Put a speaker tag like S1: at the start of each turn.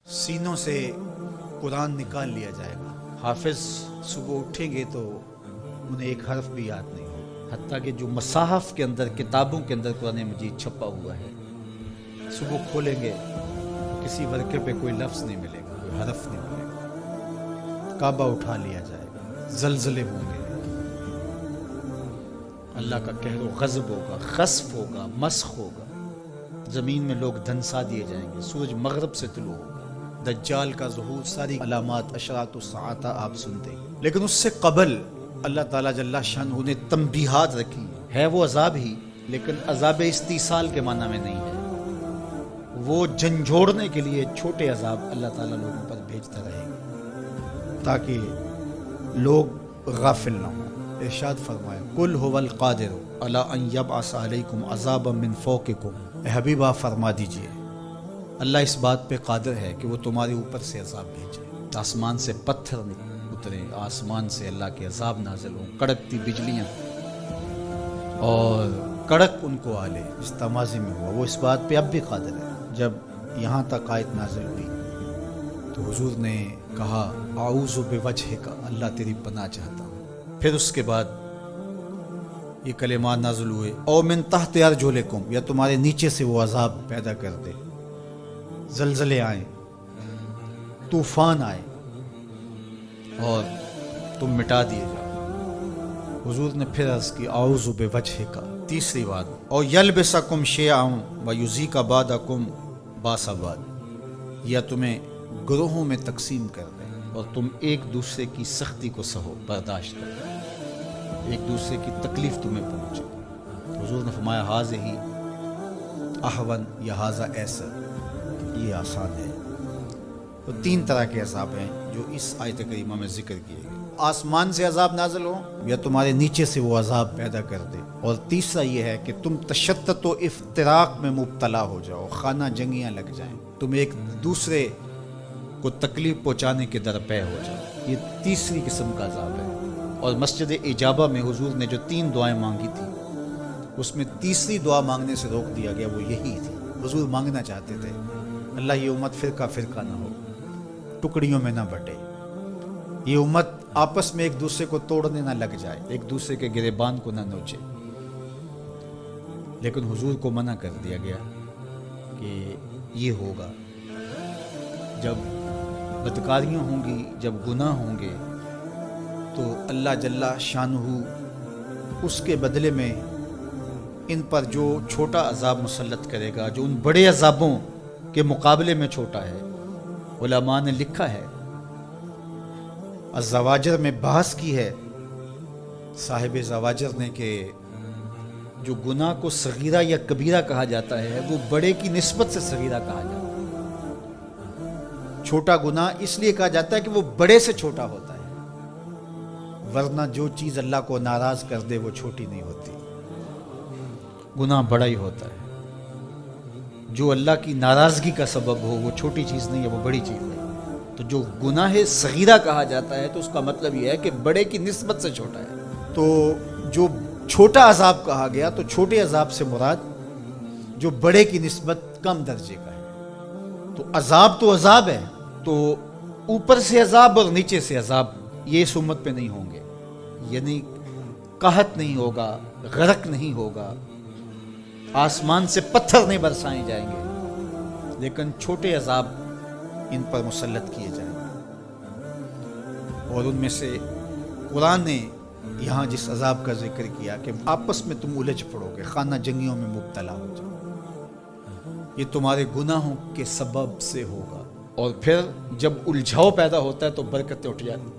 S1: सीनों से कुरान निकाल लिया जाएगा। हाफिज सुबह उठेंगे तो उन्हें एक हर्फ भी याद नहीं हो, हत्ता कि जो मसाहफ के अंदर, किताबों के अंदर कुरान मजीद छपा हुआ है, सुबह खोलेंगे तो किसी वर्के पे कोई लफ्ज़ नहीं मिलेगा, कोई हरफ नहीं मिलेगा। काबा उठा लिया जाएगा, जलजले होंगे, अल्लाह का कहर गज़ब होगा, खस्फ होगा, मस्ख होगा, ज़मीन में लोग धंसा दिए जाएंगे, सूरज मगरब से तुलू होगा, दज्जाल का ज़हूर, सारी अलामात अशरात साता आप सुनते हैं। लेकिन उससे कबल अल्लाह ताला जल्ला शान ने तंबीहात रखी है। वो अजाब ही, लेकिन अजाब इस्तीसाल के माना में नहीं है। वो झंझोड़ने के लिए छोटे अजाब अल्लाह ताला लोगों पर भेजता रहेगा ताकि लोग गाफिल ना हो। इरशाद फरमाया, कुल हुवल कादिर अला अन यबअस अलैकुम अज़ाबम मिन फौकिकुम। हबीबा फरमा दीजिए, अल्लाह इस बात पे कादिर है कि वो तुम्हारे ऊपर से अजाब भेजे। आसमान से पत्थर उतरे, आसमान से अल्लाह के अजाब नाजिल हों, कड़कती बिजलियाँ और कड़क उनको आले, इस तमाज़ी में हुआ। वो इस बात पे अब भी कादिर है। जब यहाँ तक आयत नाजिल हुई तो हुजूर ने कहा, आऊज़ु बिवजहिका, अल्लाह तेरी पनाह चाहता हूँ। फिर उसके बाद ये कलेमात नाज़िल हुए, औ मिन तहत अर्जुलिकुम, या तुम्हारे नीचे से वो अजाब पैदा कर दे, जलजले आए, तूफान आए और तुम मिटा दिए जाओ। हुजूर ने फिर अर्ज़ की, आऊज़ु बिवजहिका। तीसरी बात, और यल्बिसकुम शयअन व युज़ीका बादकुम बासबाद, या तुम्हें ग्रोहों में तकसीम कर दें और तुम एक दूसरे की सख्ती को सहो, बर्दाश्त करो, एक दूसरे की तकलीफ तुम्हें पहुँचे। तो हुजूर ने फरमाया, हाज़िही अहवन या हाज़ा ऐसा, ये आसान है। तो तीन तरह के अज़ाब हैं जो इस आयत करीमा में जिक्र किए गए। आसमान से अज़ाब नाज़िल हो या तुम्हारे नीचे से वो अज़ाब पैदा कर दे। और तीसरा ये है कि तुम तशद्दुद व इफ्तिराक में मुब्तला हो जाओ, खाना जंगियाँ लग जाएं, तुम एक दूसरे को तकलीफ पहुँचाने के दरपे हो जाओ। ये तीसरी किस्म का अज़ाब है। और मस्जिद इजाबा में हुजूर ने जो 3 दुआएं मांगी थी, उसमें तीसरी दुआ मांगने से रोक दिया गया, वो यही थी। हुजूर मांगना चाहते थे, अल्लाह ये उम्मत फ़िरका फ़िरका ना हो, टुकड़ियों में ना बटे, ये उम्मत आपस में एक दूसरे को तोड़ने ना लग जाए, एक दूसरे के गिरेबान को ना नोचे। लेकिन हुजूर को मना कर दिया गया कि ये होगा जब बदकारियाँ होंगी, जब गुनाह होंगे, तो अल्लाह जल्ला शानुहु उसके बदले में इन पर जो छोटा अजाब मुसल्लत करेगा, जो उन बड़े अजाबों के मुकाबले में छोटा है। उलमा ने लिखा है, ज़वाजर में बहस की है साहिब ज़वाजर ने, कि जो गुनाह को सगीरा या कबीरा कहा जाता है, वो बड़े की निस्बत से सगीरा कहा जाता है। छोटा गुनाह इसलिए कहा जाता है कि वो बड़े से छोटा होता है, वरना जो चीज़ अल्लाह को नाराज कर दे वो छोटी नहीं होती, गुनाह बड़ा ही होता है। जो अल्लाह की नाराज़गी का सबब हो वो छोटी चीज़ नहीं है, वो बड़ी चीज़ है। तो जो गुनाह सगीरा कहा जाता है तो उसका मतलब यह है कि बड़े की निस्बत से छोटा है। तो जो छोटा अजाब कहा गया, तो छोटे अजाब से मुराद जो बड़े की निस्बत कम दर्जे का है। तो अजाब है, तो ऊपर से अजाब और नीचे से अजाब ये इस उम्मत पे नहीं होंगे, यानी कहत नहीं होगा, गरक नहीं होगा, आसमान से पत्थर नहीं बरसाए जाएंगे, लेकिन छोटे अजाब इन पर मुसल्लत किए जाएंगे। और उनमें से कुरान ने यहाँ जिस अजाब का जिक्र किया कि आपस में तुम उलझ पड़ोगे, खाना जंगियों में मुब्तला हो जाओ, ये तुम्हारे गुनाहों के सबब से होगा। और फिर जब उलझाव पैदा होता है तो बरकतें उठ जाती।